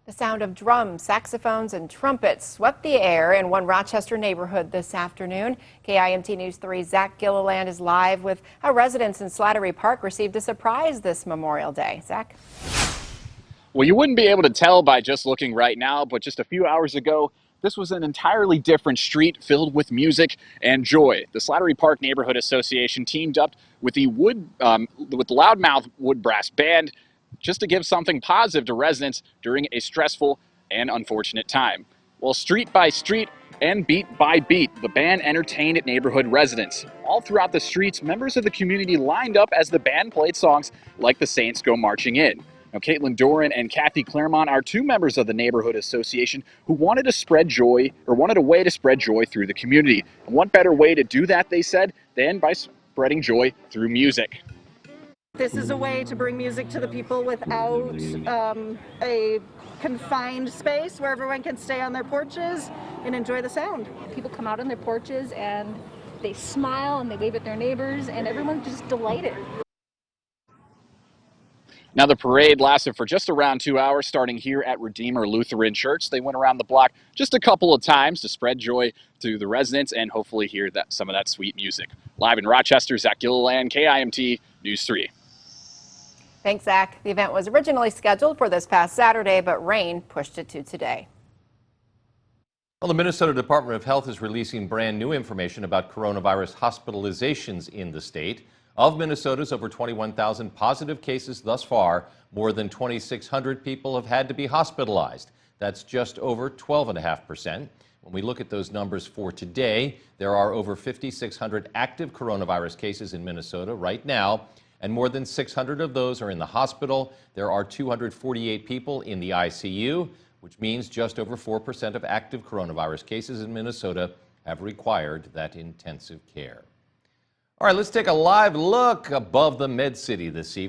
The sound of drums, saxophones, and trumpets swept the air in one Rochester neighborhood this afternoon. KIMT News 3's Zach Gilliland is live with how residents in Slatterly Park received a surprise this Memorial Day. Zach? Well, you wouldn't be able to tell by just looking right now, but just a few hours ago, this was an entirely different street filled with music and joy. The Slattery Park Neighborhood Association teamed up with the Loudmouth Wood Brass Band just to give something positive to residents during a stressful and unfortunate time. Well, street by street and beat by beat, the band entertained neighborhood residents. All throughout the streets, members of the community lined up as the band played songs like The Saints Go Marching In. Now, Caitlin Doran and Kathy Claremont are two members of the Neighborhood Association who wanted to spread joy, or wanted a way to spread joy through the community. And what better way to do that, they said, than by spreading joy through music. This is a way to bring music to the people without a confined space where everyone can stay on their porches and enjoy the sound. People come out on their porches and they smile and they wave at their neighbors and everyone's just delighted. Now, the parade lasted for just around 2 hours, starting here at Redeemer Lutheran Church. They went around the block just a couple of times to spread joy to the residents and hopefully hear some of that sweet music. Live in Rochester, Zach Gilliland, KIMT News 3. Thanks, Zach. The event was originally scheduled for this past Saturday, but rain pushed it to today. Well, the Minnesota Department of Health is releasing brand new information about coronavirus hospitalizations in the state. Of Minnesota's over 21,000 positive cases thus far, more than 2,600 people have had to be hospitalized. That's just over 12.5%. When we look at those numbers for today, there are over 5,600 active coronavirus cases in Minnesota right now, and more than 600 of those are in the hospital. There are 248 people in the ICU, which means just over 4% of active coronavirus cases in Minnesota have required that intensive care. All right, let's take a live look above the Med City this evening.